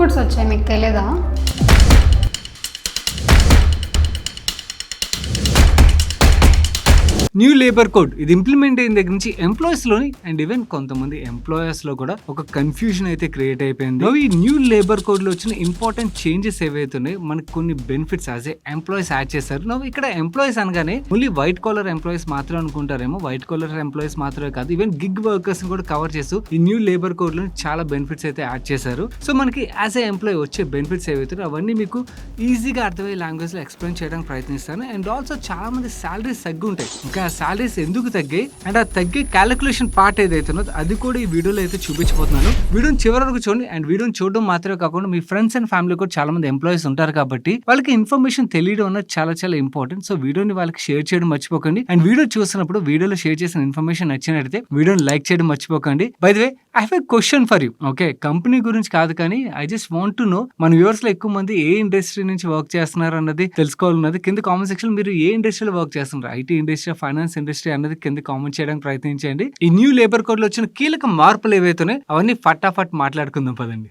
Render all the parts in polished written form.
Codes వచ్చాయి, మీకు తెలియదా? న్యూ లేబర్ కోడ్ ఇది ఇంప్లిమెంట్ అయిన దగ్గర నుంచి ఎంప్లాయీస్ లోని అండ్ ఈవెన్ కొంతమంది ఎంప్లాయర్స్ లో కూడా ఒక కన్ఫ్యూజన్ అయితే క్రియేట్ అయిపోయింది. ఈ న్యూ లేబర్ కోడ్ లో వచ్చిన ఇంపార్టెంట్ చేంజెస్ ఏవైతున్నాయి మనకు కొన్ని benefits as a employees add చేశారు. నవ్వు ఇక్కడ ఎంప్లాయీస్ అనగానే ఓన్లీ వైట్ కాలర్ ఎంప్లాయీస్ మాత్రమే అనుకుంటారేమో. వైట్ కాలర్ ఎంప్లాయీస్ మాత్రమే కాదు, ఈవెన్ గిగ్ వర్కర్స్ కూడా కవర్ చేస్తూ ఈ న్యూ లేబర్ కోడ్ లో చాలా బెనిఫిట్స్ అయితే యాడ్ చేశారు. సో మనకి యాజ్ ఏ ఎంప్లాయీ వచ్చే బెనిఫిట్స్ ఏవైతే అవన్నీ మీకు ఈజీగా అర్థమయ్యే లాంగ్వేజ్ లో ఎక్స్ప్లెయిన్ చేయడానికి ప్రయత్నిస్తాను. అండ్ ఆల్సో చాలా మంది సాలరీస్ తగ్గి ఉంటాయి. ఇంకా సాలరీస్ ఎందుకు తగ్గాయి అండ్ ఆ తగ్గే క్యాలిక్యులేషన్ పార్ట్ ఏదైతే ఉన్నదో అది కూడా ఈ వీడియోలో అయితే చూపించబోతున్నాను. వీడియోని చివరి వరకు చూడండి. అండ్ వీడియోని చూడడం మాత్రమే కాకుండా మీ ఫ్రెండ్స్ అండ్ ఫ్యామిలీ కూడా చాలా మంది ఎంప్లాయీస్ ఉంటారు కాబట్టి వాళ్ళకి ఇన్ఫర్మేషన్ తెలియడం అన్నది చాలా చాలా ఇంపార్టెంట్. సో వీడియోని వాళ్ళకి షేర్ చేయడం మర్చిపోకండి. అండ్ వీడియో చూసినప్పుడు వీడియోలో షేర్ చేసిన ఇన్ఫర్మేషన్ నచ్చినట్లయితే వీడియోని లైక్ చేయడం మర్చిపోకండి. By the way I have a question for you. Okay, company గురించి కాదు కానీ I just want to know మన వ్యూవర్స్ లో ఎక్కువ మంది ఏ ఇండస్ట్రీ నుంచి వర్క్ చేస్తున్నారు అన్నది తెలుసుకోవాలన్నది. కింద కామెంట్ సెక్షన్ మీరు ఏ ఇండస్ట్రీలో వర్క్ చేస్తున్నారు, ఐటీ ఇండస్ట్రీ, ఫైనాన్స్ ఇండస్ట్రీ అన్నది కింద కామెంట్ చేయడానికి ప్రయత్నించండి. ఈ న్యూ లేబర్ కోడ్ లో వచ్చిన కీలక మార్పులు ఏవైతున్నాయి అవన్నీ ఫటాఫట్ మాట్లాడుకుందాం పదండి.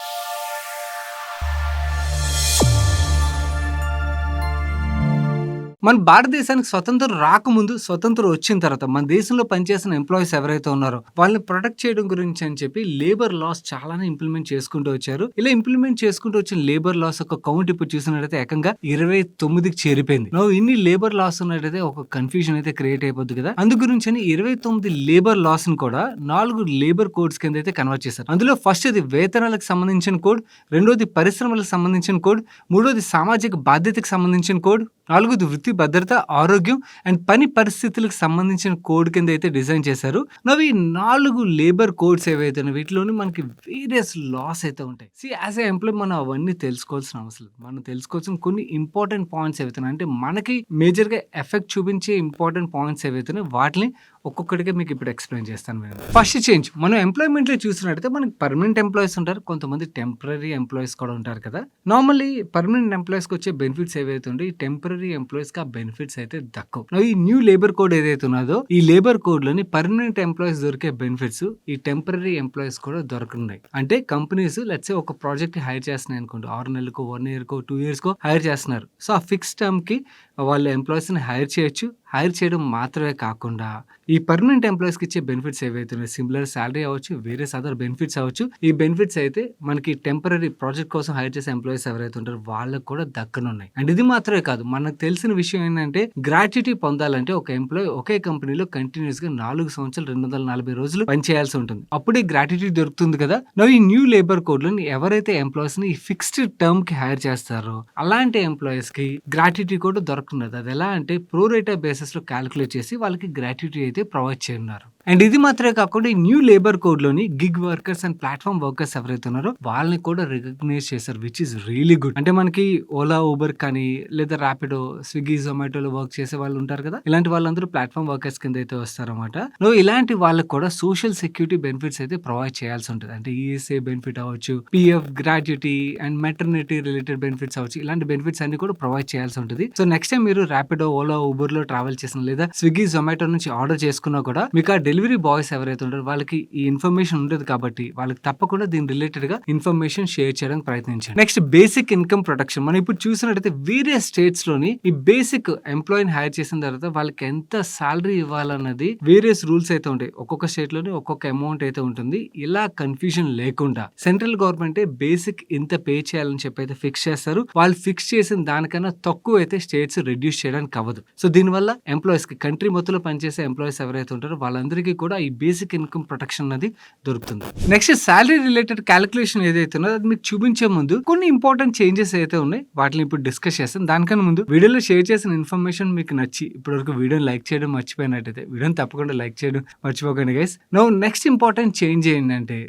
మన భారతదేశానికి స్వతంత్రం రాకముందు, స్వతంత్రం వచ్చిన తర్వాత మన దేశంలో పనిచేసిన ఎంప్లాయీస్ ఎవరైతే ఉన్నారో వాళ్ళని ప్రొటెక్ట్ చేయడం గురించి అని చెప్పి లేబర్ లాస్ చాలానే ఇంప్లిమెంట్ చేసుకుంటూ వచ్చారు. ఇలా ఇంప్లిమెంట్ చేసుకుంటూ వచ్చిన లేబర్ లాస్ ఒక కౌంట్ ఇప్పుడు చూసినట్టయితే ఏకంగా 29కి చేరిపోయింది. ఇన్ని లేబర్ లాస్ ఉన్నట్టయితే ఒక కన్ఫ్యూజన్ అయితే క్రియేట్ అయిపోద్ది కదా. అందు గురించి 29 లేబర్ లాస్ ని కూడా 4 లేబర్ కోడ్స్ కింద అయితే కన్వర్ట్ చేశారు. అందులో ఫస్ట్ ఇది వేతనాలకు సంబంధించిన కోడ్, రెండోది పరిశ్రమలకు సంబంధించిన కోడ్, మూడోది సామాజిక బాధ్యతకు సంబంధించిన కోడ్, నాలుగోది వృత్తి భద్రత, ఆరోగ్యం అండ్ పని పరిస్థితులకు సంబంధించిన కోడ్ కింద అయితే డిజైన్ చేశారు. ఈ 4 లేబర్ కోడ్స్ ఏవైతే వీటిలోని మనకి వేరియస్ లాస్ అయితే ఉంటాయి. యాజ్ ఏ ఎంప్లాయ్ మనం అవన్నీ తెలుసుకోవాల్సిన అవసరం. మనం తెలుసుకోవాల్సిన కొన్ని ఇంపార్టెంట్ పాయింట్స్ ఏవైతున్నాయి అంటే మనకి మేజర్ గా ఎఫెక్ట్ చూపించే ఇంపార్టెంట్ పాయింట్స్ ఏవైతున్నాయి వాటిని ఒక్కొక్కటిగా మీకు ఇప్పుడు ఎక్స్ప్లెయిన్ చేస్తాను. ఫస్ట్ చేంజ్ మనం ఎంప్లాయ్మెంట్ లో చూసినట్టయితే మనకి పర్మనెంట్ ఎంప్లాయీస్ ఉంటారు, కొంతమంది టెంపరీ ఎంప్లాయీస్ కూడా ఉంటారు కదా. నార్మల్లీ పర్మనెంట్ ఎంప్లాయీస్ కి వచ్చే బెనిఫిట్స్ ఏవైతే ఉంటాయి, ఈ టెంపరీ ఎంప్లాయీస్ కి ఆ బెనిఫిట్స్ అయితే దక్కవు. ఈ న్యూ లేబర్ కోడ్ ఏదైతే ఉన్నదో ఈ లేబర్ కోడ్ లోని పర్మనెంట్ ఎంప్లాయీస్ దొరికే బెనిఫిట్స్ ఈ టెంపరీ ఎంప్లాయీస్ కూడా దొరకనున్నాయి. అంటే కంపెనీస్ లెట్స్ సే ఒక ప్రాజెక్ట్ హైర్ చేస్తున్నాయి అనుకోండి, 6 నెలలకు, 1 year కో 2 years కో హైర్ చేస్తున్నారు. సో ఆ ఫిక్స్ టర్మ్ కి వాళ్ళ ఎంప్లాయీస్ ని హైర్ చేయొచ్చు. హైర్ చేయడం మాత్రమే కాకుండా ఈ పర్మనెంట్ ఎంప్లాయీస్ కి ఇచ్చే బెనిఫిట్స్ ఏవైతే సిమిలర్ సాలరీ అవ్వచ్చు, వేరియస్ అదర్ బెనిఫిట్స్ అవ్వచ్చు. ఈ బెనిఫిట్స్ అయితే మనకి టెంపరీ ప్రాజెక్ట్ కోసం హైర్ చేసే ఎంప్లాయీస్ ఎవరైతే ఉంటారో వాళ్ళకి కూడా దక్కనున్నాయి. అండ్ ఇది మాత్రమే కాదు, మనకు తెలిసిన విషయం ఏంటంటే గ్రాట్యుటీ పొందాలంటే ఒక ఎంప్లాయీ ఒకే కంపెనీలో కంటిన్యూస్ గా 4 సంవత్సరాలు 240 రోజులు పనిచేయాల్సి ఉంటుంది. అప్పుడే గ్రాట్యుటీ దొరుకుతుంది కదా. ఈ న్యూ లేబర్ కోడ్ లో ఎవరైతే ఎంప్లాయీస్ ని ఫిక్స్డ్ టర్మ్ కి హైర్ చేస్తారో అలాంటి ఎంప్లాయీస్ కి గ్రాట్యుటీ కూడా దొరకనున్నది. అది ఎలా అంటే ప్రోరేటా బేసిస్ లో క్యాలిక్యులేట్ చేసి వాళ్ళకి గ్రాట్యుటీ అయితే ప్రొవైడ్ చేయనున్నారు. అండ్ ఇది మాత్రమే కాకుండా ఈ న్యూ లేబర్ కోడ్ లోని gig workers and platform workers ఎవరైతే ఉన్నారో వాళ్ళని కూడా రికగ్నైజ్ చేశారు, విచ్ ఇస్ రియలీ గుడ్. అంటే మనకి ఓలా, ఊబర్ కానీ లేదా ర్యాపిడో, స్విగ్గీ, జొమాటోలో వర్క్ చేసే వాళ్ళు ఉంటారు కదా, ఇలాంటి వాళ్ళందరూ ప్లాట్ఫామ్ వర్కర్స్ కింద అయితే వస్తారన్నమాట. ఇలాంటి వాళ్ళకి కూడా సోషల్ సెక్యూరిటీ బెనిఫిట్స్ అయితే ప్రొవైడ్ చేయాల్సి ఉంటుంది. అంటే ఈఎస్ఐ బెనిఫిట్ అవ్వచ్చు, PF, gratuity and maternity related benefits అవ్వచ్చు. ఇలాంటి బెనిఫిట్స్ అన్ని కూడా ప్రొవైడ్ చేయాల్సి ఉంటుంది. సో నెక్స్ట్ టైం మీరు ర్యాపిడో, ఓలా, ఊబర్ లో ట్రావెల్ చేసిన లేదా స్విగ్గీ, జొమాటో నుంచి ఆర్డర్ చేసుకున్నా కూడా మీకు ఆ డెలివరీ బాయ్స్ ఎవరైతే ఉంటారో వాళ్ళకి ఈ ఇన్ఫర్మేషన్ ఉండదు కాబట్టి వాళ్ళకి తప్పకుండా దీని రిలేటెడ్ గా ఇన్ఫర్మేషన్ షేర్ చేయడానికి ప్రయత్నించండి. Next basic income protection. మనం ఇప్పుడు చూసినట్టయితే వేరియస్ స్టేట్స్ లోని ఈ బేసిక్ ఎంప్లాయీని హైర్ చేసిన తర్వాత వాళ్ళకి ఎంత సాలరీ ఇవ్వాలన్నది వేరియస్ రూల్స్ అయితే ఉంటాయి. ఒక్కొక్క స్టేట్ లోని ఒక్కొక్క అమౌంట్ అయితే ఉంటుంది. ఇలా కన్ఫ్యూజన్ లేకుండా సెంట్రల్ గవర్నమెంట్ బేసిక్ ఇంత పే చేయాలని చెప్పి అయితే ఫిక్స్ చేస్తారు. వాళ్ళు ఫిక్స్ చేసిన దానికన్నా తక్కువ అయితే స్టేట్స్ రెడ్యూస్ చేయడానికి అవ్వదు. సో దీనివల్ల ఎంప్లాయీస్ కి, కంట్రీ మొత్తంలో పనిచేసే ఎంప్లాయీస్ ఎవరైతే ఉంటారో వాళ్ళందరికీ కూడా ఈ బేసిక్ ఇన్కమ్ ప్రొటెక్షన్ అనేది దొరుకుతుంది. నెక్స్ట్ సాలరీ రిలేటెడ్ క్యాలిక్యులేషన్ ఏదైతే ఉన్నదో అది మీకు చూపించే ముందు కొన్ని ఇంపార్టెంట్ చేంజెస్ అయితే ఉన్నాయి, వాటిని ఇప్పుడు డిస్కస్ చేస్తాం. దానికన్నా ముందు వీడియోలో షేర్ చేసిన ఇన్ఫర్మేషన్ మీకు నచ్చి ఇప్పటివరకు వీడియోని లైక్ చేయడం మర్చిపోయినట్టయితే వీడియోని తప్పకుండా లైక్ చేయడం మర్చిపోకండి గైస్. నెక్స్ట్ ఇంపార్టెంట్ చేంజ్ ఏంటంటే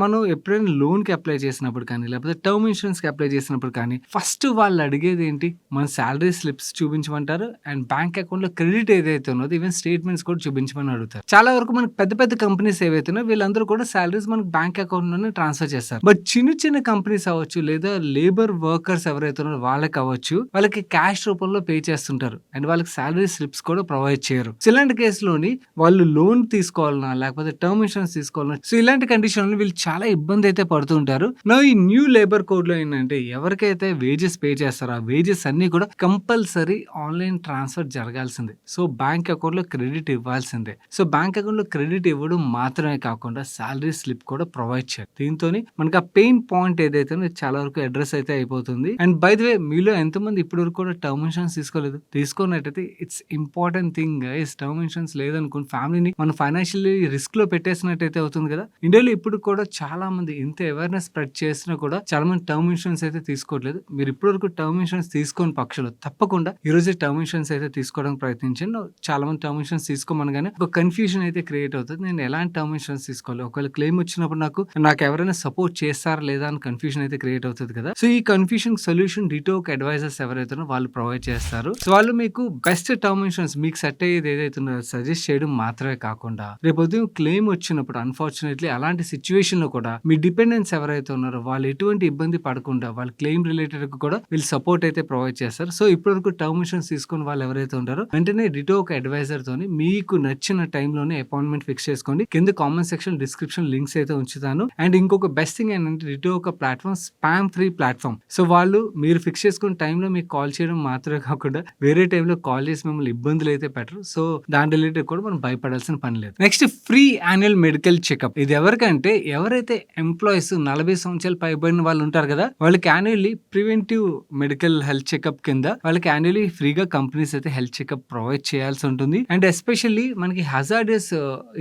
మనం ఎప్పుడైనా లోన్ కి అప్లై చేసినప్పుడు కానీ లేకపోతే టర్మ్ ఇన్సూరెన్స్ కి అప్లై చేసినప్పుడు కానీ ఫస్ట్ వాళ్ళు అడిగేది ఏంటి, మన సాలరీ స్లిప్స్ చూపించమంటారు అండ్ బ్యాంక్ అకౌంట్ లో క్రెడిట్ ఏదైతే ఉన్నదో ఈవెన్ స్టేట్మెంట్స్ కూడా చూపించమని అడుగుతారు. చాలా వరకు వరకు మనకు పెద్ద పెద్ద కంపెనీస్ ఏవైతే ఉన్నాయో వీళ్ళందరూ కూడా సాలరీస్ మనకు బ్యాంక్ అకౌంట్ లోనే ట్రాన్స్ఫర్ చేస్తారు. బట్ చిన్న చిన్న కంపెనీస్ అవ్వచ్చు లేదా లేబర్ వర్కర్స్ ఎవరైతే ఉన్నారో వాళ్ళకి అవ్వచ్చు, వాళ్ళకి క్యాష్ రూపంలో పే చేస్తుంటారు అండ్ వాళ్ళకి సాలరీ స్లిప్స్ కూడా ప్రొవైడ్ చేయరు. సో ఇలాంటి కేసులోని వాళ్ళు లోన్ తీసుకోవాలన్నా లేకపోతే టర్మ్ ఇన్సూరెన్స్ తీసుకోవాలన్నా, సో ఇలాంటి కండిషన్ లో వీళ్ళు చాలా ఇబ్బంది అయితే పడుతూ ఉంటారు. నా ఈ న్యూ లేబర్ కోడ్ లో ఏంటంటే ఎవరికైతే వేజెస్ పే చేస్తారో ఆ వేజెస్ అన్ని కూడా కంపల్సరీ ఆన్లైన్ ట్రాన్స్ఫర్ జరగాల్సిందే. సో బ్యాంక్ అకౌంట్ లో క్రెడిట్ ఇవ్వాల్సిందే. సో బ్యాంక్ అకౌంట్ లో క్రెడిట్ ఇవ్వడం మాత్రమే కాకుండా సాలరీ స్లిప్ కూడా ప్రొవైడ్ చేయాలి. దీంతో మనకి ఆ పెయిన్ పాయింట్ ఏదైతే చాలా వరకు అడ్రస్ అయితే అయిపోతుంది. అండ్ బై ద వే మీలో ఎంతమంది ఇప్పటి వరకు కూడా టర్మ్ ఇన్సూరెన్స్ తీసుకోలేదు? తీసుకున్నట్టయితే it's important thing guys. Term insurance లేదనుకోండి ఫ్యామిలీని మనం ఫైనాన్షియల్లీ రిస్క్ లో పెట్టేసినట్టయితే అవుతుంది కదా. ఇండియాలో ఇప్పుడు కూడా చాలా మంది ఇంత అవేర్నెస్ స్ప్రెడ్ చేసినా కూడా చాలా మంది టర్మ్ ఇన్సూరెన్స్ అయితే తీసుకోవట్లేదు. మీరు ఇప్పటి వరకు టర్మ్ ఇన్సూరెన్స్ తీసుకోని పక్షులు తప్పకుండా ఈ రోజే టర్మ్ ఇన్సూరెన్స్ అయితే తీసుకోవడానికి ప్రయత్నించండి. చాలా మంది టర్మ్ ఇన్సూరెన్స్ తీసుకోమనగానే ఒక కన్ఫ్యూజన్ అయితే క్రియేట్ అవుతుంది. నేను ఎలాంటి టర్మ్ ఇన్సూరెన్స్ తీసుకోవాలి, ఒకవేళ క్లెయిమ్ వచ్చినప్పుడు నాకు ఎవరైనా సపోర్ట్ చేస్తారా లేదా అని కన్ఫ్యూజన్ అయితే క్రియేట్ అవుతుంది కదా. సో ఈ కన్ఫ్యూషన్ సొల్యూషన్ డిటోక్ అడ్వైజర్స్ ఎవరైతే వాళ్ళు ప్రొవైడ్ చేస్తారు. సో వాళ్ళు మీకు బెస్ట్ టర్మ్ ఇన్సూరెన్స్ మీకు సెట్ అయ్యేది ఏదైతే సజెస్ట్ చేయడం మాత్రమే కాకుండా రేపు ఉదయం క్లెయిమ్ వచ్చినప్పుడు అన్ఫార్చునేట్లీ అలాంటి సిచ్యువేషన్ లో కూడా మీ డిపెండెన్స్ ఎవరైతే ఉన్నారో వాళ్ళు ఎటువంటి ఇబ్బంది పడకుండా వాళ్ళ క్లెయిమ్ రిలేటెడ్ కూడా వీళ్ళు సపోర్ట్ అయితే ప్రొవైడ్ చేస్తారు. సో ఇప్పటి వరకు టర్మ్ ఇన్సూరెన్స్ తీసుకుని వాళ్ళు ఎవరైతే ఉంటారో వెంటనే డిటోక్ అడ్వైజర్ తోని మీకు నచ్చిన టైంలోనే అపాయింట్మెంట్ ఫిక్స్ చేసుకోండి. కింద కామెంట్ సెక్షన్ డిస్క్రిప్షన్ లింక్స్ అయితే ఉంచుతాను. అండ్ ఇంకొక బెస్ట్ థింగ్ ఏంటంటే డిటోక్ platform spam free platform. So వాళ్ళు మీరు ఫిక్స్ చేసుకున్న టైంలో మీకు కాల్ చేయడం మాత్రమే కాకుండా వేరే టైంలో కాల్ చేసి మిమ్మల్ని ఇబ్బందులు అయితే పెట్టరు. సో దాని రిలేటెడ్ కూడా మనం భయపడాల్సిన పని లేదు. Next free annual medical checkup. ఇది ఎవరికంటే ఎవరైతే ఎంప్లాయీస్ 40 సంవత్సరాలు పైబడిన వాళ్ళు ఉంటారు కదా, వాళ్ళకి annually preventive medical health checkup కింద వాళ్ళకి యాన్యువల్లీ ఫ్రీగా కంపెనీస్ అయితే హెల్త్ చెకప్ ప్రొవైడ్ చేయాల్సి ఉంటుంది. అండ్ ఎస్పెషల్లీ మనకి హజార్డస్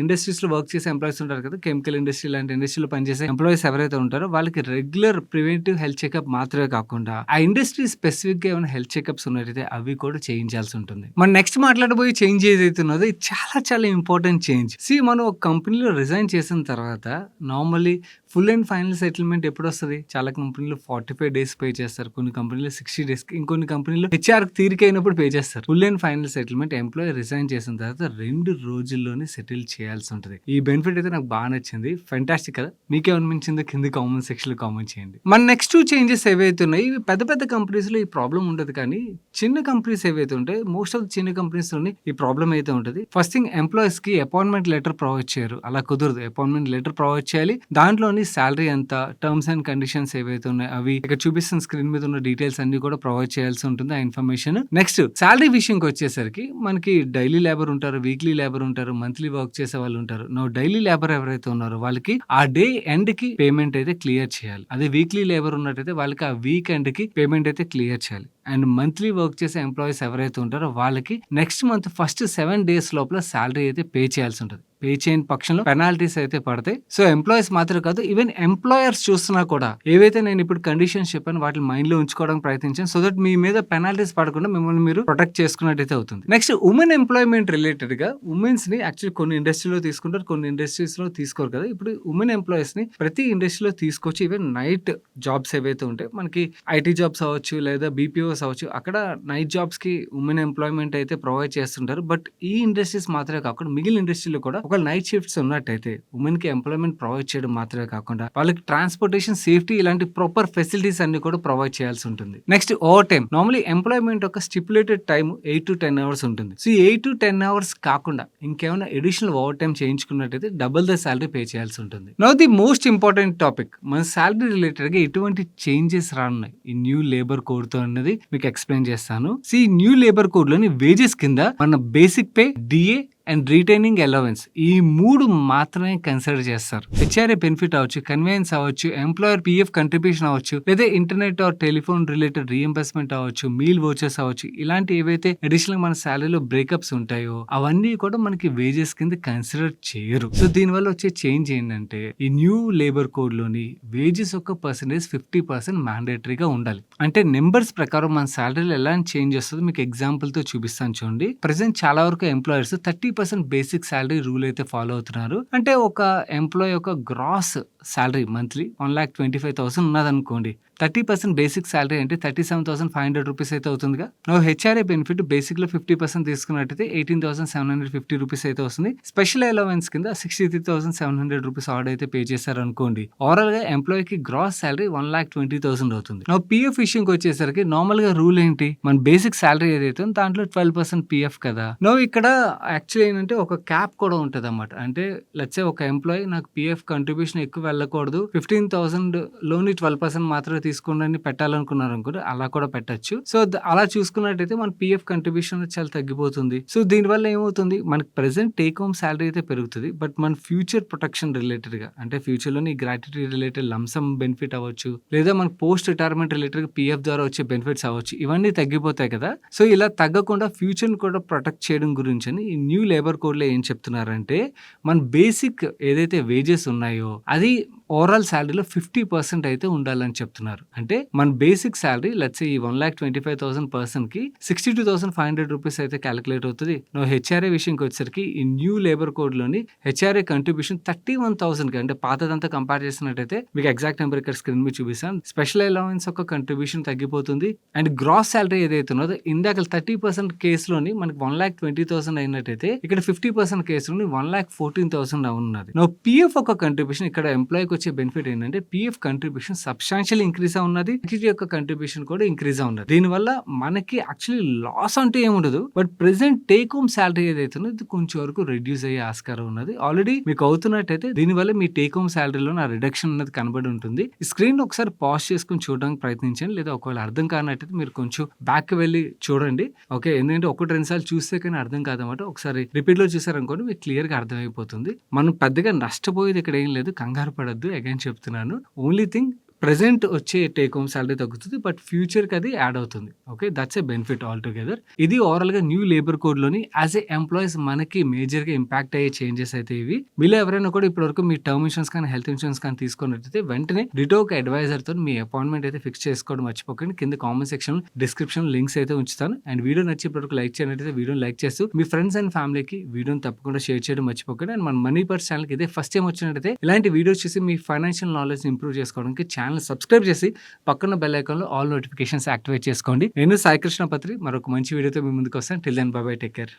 ఇండస్ట్రీస్ లో వర్క్ చేసే ఎంప్లాయీస్ ఉంటారు కదా, కెమికల్ ఇండస్ట్రీ లాంటి ఇండస్ట్రీలో పనిచేసే ఎంప్లాయీస్ ఎవరైతే ఉంటారో వాళ్ళకి రెగ్యులర్ ప్రివెంటివ్ హెల్త్ చెకప్ మాత్రమే కాకుండా ఆ ఇండస్ట్రీ స్పెసిఫిక్ గా ఏమైనా హెల్త్ చెకప్స్ ఉన్నట్టయితే అవి కూడా చేయించాల్సి ఉంటుంది. మనం నెక్స్ట్ మాట్లాడబోయే చేంజ్ ఏదైతే ఉన్నదో ఇది చాలా చాలా ఇంపార్టెంట్ చేంజ్. మనం ఒక కంపెనీలో రిజైన్ చేసిన తర్వాత normally full and final settlement ఎప్పుడు వస్తుంది? చాలా కంపెనీలు 45 డేస్ పే చేస్తారు, కొన్ని కంపెనీలు 60 డేస్, ఇంకొన్ని కంపెనీలు హెచ్ఆర్ తీరిక అయినప్పుడు పే చేస్తారు. Full and final settlement employee resign చేసిన తర్వాత 2 రోజుల్లోనే సెటిల్ చేయాల్సి ఉంటుంది. ఈ బెనిఫిట్ అయితే నాకు బాగా నచ్చింది. ఫెంటాస్టిక్ కదా. మీకేమనిపించిందో కింద కామెంట్ సెక్షన్ లో కామెంట్ చేయండి. మన నెక్స్ట్ 2 చేంజెస్ ఏవైతే ఉన్నాయి ఇవి పెద్ద పెద్ద కంపెనీస్ లో ఈ ప్రాబ్లం ఉండదు, కానీ చిన్న కంపెనీస్ ఏవైతే ఉంటాయి మోస్ట్ ఆఫ్ చిన్న కంపెనీస్ లోని ఈ ప్రాబ్లం అయితే ఉంటుంది. ఫస్ట్ థింగ్ ఎంప్లాయీస్ కి అపాయింట్మెంట్ లెటర్ ప్రొవైడ్ చేయరు. అలా కుదరదు. అపాయింట్మెంట్ లెటర్ ప్రొవైడ్ చేయాలి. దాంట్లోని సాలరీ ఎంత, టర్మ్స్ అండ్ కండిషన్స్ ఏవైతే ఉన్నాయి అవి ఇక్కడ చూపిస్తున్న స్క్రీన్ మీద ఉన్న డీటెయిల్స్ అన్ని కూడా ప్రొవైడ్ చేయాల్సి ఉంటుంది ఆ ఇన్ఫర్మేషన్. నెక్స్ట్ సాలరీ విషయంకి వచ్చేసరికి మనకి డైలీ లేబర్ ఉంటారు, వీక్లీ లేబర్ ఉంటారు, మంత్లీ వర్క్ చేసే వాళ్ళు ఉంటారు. డైలీ లేబర్ ఎవరైతే ఉన్నారో వాళ్ళకి ఆ డే ఎండ్ కి పేమెంట్ అయితే క్లియర్ చేయాలి. అదే వీక్లీ లేబర్ ఉన్నట్టయితే వాళ్ళకి ఆ వీక్ ఎండ్ కి పేమెంట్ అయితే క్లియర్ చేయాలి. అండ్ మంత్లీ వర్క్ చేసే ఎంప్లాయీస్ ఎవరైతే ఉంటారో వాళ్ళకి నెక్స్ట్ మంత్ ఫస్ట్ 7 days లోపల సాలరీ అయితే పే చేయాల్సి ఉంటుంది. పే చేయని పక్షంలో పెనాల్టీస్ అయితే పడతాయి. సో ఎంప్లాయీస్ మాత్రమే కాదు, ఈవెన్ ఎంప్లాయర్స్ చూస్తున్నా కూడా ఏవైతే నేను ఇప్పుడు కండిషన్స్ చెప్పాను వాటిని మైండ్ లో ఉంచుకోవడానికి ప్రయత్నించాను. సో దట్ మీ మీద పెనాల్టీస్ పడకుండా మిమ్మల్ని మీరు ప్రొటెక్ట్ చేసుకున్నట్టయితే అవుతుంది. నెక్స్ట్ ఉమెన్ ఎంప్లాయ్మెంట్ రిలేటెడ్ గా ఉమెన్స్ ని యాక్చువల్లీ కొన్ని ఇండస్ట్రీలో తీసుకుంటారు, కొన్ని ఇండస్ట్రీస్ లో తీసుకోరు కదా. ఇప్పుడు ఉమెన్ ఎంప్లాయీస్ ని ప్రతి ఇండస్ట్రీలో తీసుకొచ్చి ఈవెన్ నైట్ జాబ్స్ ఏవైతే ఉంటాయి మనకి ఐటీ జాబ్స్ అవ్వచ్చు లేదా బీపీఓస్ అవ్వచ్చు, అక్కడ నైట్ జాబ్స్ కి ఉమెన్ ఎంప్లాయ్మెంట్ అయితే ప్రొవైడ్ చేస్తుంటారు. బట్ ఈ ఇండస్ట్రీస్ మాత్రమే కాకుండా మిగిలిన ఇండస్ట్రీలో కూడా ఒక నైట్ షిఫ్ట్స్ ఉన్నట్టయితే ఉమెన్ కి ఎంప్లాయ్మెంట్ ప్రొవైడ్ చేయడం మాత్రమే కాకుండా వాళ్ళకి ట్రాన్స్పోర్టేషన్, సేఫ్టీ ఇలాంటి ప్రాపర్ ఫెసిలిటీస్ అన్ని కూడా ప్రొవైడ్ చేయాల్సి ఉంటుంది. Next overtime. Normally employment ఒక స్టిపులేటెడ్ టైం 8 to 10 hours ఉంటుంది. సో 8 to 10 hours కాకుండా ఇంకేమైనా అడిషనల్ ఓవర్ టైం చేయించుకున్నట్టయితే డబుల్ ద సాలరీ పే చేయాల్సి ఉంటుంది. Now the most important topic, మన సాలరీ రిలేటెడ్ గా ఎటువంటి చేంజెస్ రానున్నాయి ఈ న్యూ లేబర్ కోడ్ తో అన్నది మీకు ఎక్స్ప్లెయిన్ చేస్తాను. న్యూ లేబర్ కోడ్ లోని వేజెస్ కింద మన basic pay, DA and retaining allowance ఈ 3 మాత్రమే కన్సిడర్ చేస్తారు. హెచ్ఆర్ఏ బెనిఫిట్ అవ్వచ్చు, కన్వీనియన్స్ అవ్వచ్చు, ఎంప్లాయర్ పిఎఫ్ కంట్రిబ్యూషన్ అవ్వచ్చు, లేదా internet or telephone related reimbursement అవ్వచ్చు, మీల్ వోచర్స్ అవ్వచ్చు, ఇలాంటి ఏవైతే అడిషనల్ మన సాలరీలో బ్రేకప్స్ ఉంటాయో అవన్నీ కూడా మనకి వేజెస్ కింద కన్సిడర్ చేయరు. సో దీనివల్ల వచ్చే చేంజ్ ఏంటంటే ఈ న్యూ లేబర్ కోడ్ లోని వేజెస్ ఒక పర్సెంటేజ్ 50% మ్యాండేటరీగా ఉండాలి. అంటే నెంబర్స్ ప్రకారం మన సాలరీలో ఎలా చేంజ్ వస్తుందో మీకు ఎగ్జాంపుల్ తో చూపిస్తాను చూడండి. ప్రెసెంట్ చాలా వరకు ఎంప్లాయర్స్ 30% బేసిక్ సాలరీ రూల్ అయితే ఫాలో అవుతున్నారు. అంటే ఒక ఎంప్లాయీ యొక్క గ్రాస్ సాలరీ మంత్లీ 1,25,000 ఉన్నదనుకోండి. 30% బేసిక్ సాలరీ అంటే 37,500 రూపీస్ అయితే అవుతుందిగా. హెచ్ఆర్ఏ బెనిఫిట్ బేసిక్‌లో 50% తీసుకున్నట్టయితే 18,750 రూపీస్ అయితే వస్తుంది. స్పెషల్ అలవెన్స్ కింద 63,700 రూపీస్ ఆర్డర్ అయితే పే చేశారనుకోండి. ఓవరాల్‌గా ఎంప్లాయీకి గ్రాస్ సాలరీ 1,20,000 అవుతుంది. పీఎఫ్ విషయంకి వచ్చేసరికి నార్మల్‌గా రూల్ ఏంటి? మన బేసిక్ సాలరీ ఏదైతే ఉందో దాంట్లో 12% పీఎఫ్ కదా. ఇక్కడ యాక్చువల్లీ ఏంటంటే ఒక క్యాప్ కూడా ఉంటదన్నమాట. అంటే లెట్స్ సే ఒక ఎంప్లాయీ నాకు పీఎఫ్ కంట్రిబ్యూషన్ ఎక్కువ వెళ్ళకూడదు. 15,000లోని 12% మాత్రమే తీసుకోండి పెట్టాలనుకున్నారనుకోండి, అలా కూడా పెట్టొచ్చు. సో, అలా చూసుకున్నట్టయితే మన పీఎఫ్ కంట్రిబ్యూషన్ చాలా తగ్గిపోతుంది. సో, దీనివల్ల ఏమవుతుంది? మనకి ప్రెజెంట్ టేక్ హోమ్ సాలరీ అయితే పెరుగుతది. బట్ మన ఫ్యూచర్ ప్రొటెక్షన్ రిలేటెడ్‌గా అంటే ఫ్యూచర్‌లోని గ్రాట్యుటీ రిలేటెడ్ లంసమ్ బెనిఫిట్ అవ్వచ్చు. లేదా మనకు పోస్ట్ రిటైర్మెంట్ రిలేటెడ్‌గా పీఎఫ్ ద్వారా వచ్చే బెనిఫిట్స్ అవ్వచ్చు. ఇవన్నీ తగ్గిపోతాయి కదా. సో, ఇలా తగ్గకుండా ఫ్యూచర్‌ని కూడా ప్రొటెక్ట్ చేయడం గురించని ఈ న్యూ లేబర్ కోడ్‌లో ఏం చెప్తున్నారంటే, మన బేసిక్ ఏదైతే వేజెస్ ఉన్నాయో అది ఓవరాల్ సాలరీలో 50% అయితే ఉండాలని చెప్తున్నారు. అంటే మన బేసిక్ సాలరీ లెట్స్ సే ఈ 1,25,000 పర్సన్‌కి 62,500 రూపీస్ అయితే కాలిక్యులేట్ అవుతది. హెచ్ఆర్ఏ విషయంకి వచ్చేసరికి ఈ న్యూ లేబర్ కోడ్‌లోని హెచ్ఆర్ఏ కంట్రిబ్యూషన్ 31,000కి అంటే పాతదంతా కంపేర్ చేసినట్టయితే మీకు ఎగ్జాక్ట్ నెంబర్ ఇక్కడ స్క్రీన్ మీద చూపిస్తాను. స్పెషల్ అలవెన్స్ యొక్క కంట్రిబ్యూషన్ తగ్గిపోతుంది. అండ్ గ్రాస్ సాలరీ ఏదైతే ఉన్నదో ఇందాక 30% కేసులోని మనకి 1,20,000 అయినట్టయితే ఇక్కడ 50% కేసులోని 1,14,000 ఉన్నది. పీఎఫ్ ఒక కంట్రిబ్యూషన్ ఇక్కడ ఎంప్లాయీకి వచ్చే బెనిఫిట్ ఏంటంటే పీఎఫ్ కంట్రిబ్యూషన్ సబ్స్టాన్షియల్ ఇంక్రీజ్ ఉన్నది. గ్రాట్యుటీ యొక్క కంట్రిబ్యూషన్ కూడా ఇంక్రీజ్ ఉన్నది. దీనివల్ల మనకి యాక్చువల్లీ లాస్ అంటూ ఏముండదు. But present take home salary ఏదైతే ఉన్నదో ఇది కొంచెం వరకు రెడ్యూస్ అయ్యే ఆస్కారం ఉన్నది. ఆల్రెడీ మీకు అవుతున్నట్టయితే దీనివల్ల మీ టేక్ హోమ్ సాలరీలో నా రిడక్షన్ అనేది కనబడి ఉంటుంది. ఈ స్క్రీన్ ఒకసారి పాజ్ చేసుకుని చూడడానికి ప్రయత్నించండి. లేదా ఒకవేళ అర్థం కానట్టయితే మీరు కొంచెం బ్యాక్ వెళ్ళి చూడండి. ఓకే, ఎందుకంటే 1-2 సార్లు చూస్తే కానీ అర్థం కాదన్నమాట. ఒకసారి రిపీట్ లో చూసారనుకోండి మీకు క్లియర్ గా అర్థమైపోతుంది. మనం పెద్దగా నష్టపోయేది ఇక్కడ ఏం లేదు, కంగారు పడద్దు. అగైన్ చెప్తున్నాను, ఓన్లీ థింగ్ ప్రెజెంట్ వచ్చే టేక్ హోమ్ సాలరీ తగ్గుతుంది. బట్ ఫ్యూచర్కి అది యాడ్ అవుతుంది. Okay, that's a benefit all together. ఇది ఓవరాల్ గా న్యూ లేబర్ కోడ్ లోని యాజ్ ఏ ఎంప్లాయీస్ మనకి మేజర్ గా ఇంపాక్ట్ అయ్యే చేంజెస్ అయితే ఇవి. మీలో ఎవరైనా కూడా ఇప్పటి వరకు మీ టర్మ్ ఇన్సూరెన్స్ కానీ హెల్త్ ఇన్సూరెన్స్ కానీ తీసుకున్నట్టయితే వెంటనే డిటోక్ అడ్వైజర్ తో మీ అపాయింట్మెంట్ అయితే ఫిక్స్ చేసుకోవడం మర్చిపోకండి. కింద కామెంట్ సెక్షన్ డిస్క్రిప్షన్ లింక్స్ అయితే ఉంచుతాను. అండ్ వీడియో నచ్చి ఇప్పటి వరకు లైక్ చేయనట్టయితే వీడియోని లైక్ చేస్తూ మీ ఫ్రెండ్స్ అండ్ ఫ్యామిలీకి వీడియోని తప్పకుండా షేర్ చేయడం మర్చిపోకండి. అండ్ మన మనీ పర్స్ ఛానల్కి ఇదే ఫస్ట్ టైం వచ్చినట్టయితే ఇలాంటి వీడియోస్ చూసి మీ ఫైనాన్షియల్ నాలెడ్జ్ ఇంప్రూవ్ చేసుకోవడానికి ఛానల్ సబ్స్క్రైబ్ చేసి పక్కన బెల్ ఐకాన్ లో ఆల్ నోటిఫికేషన్స్ యాక్టివేట్ చేసుకోండి. నేను సాయి కృష్ణ పత్రి మరొక మంచి వీడియోతో మీ ముందుకు వస్తాను. Till then bye bye, take care.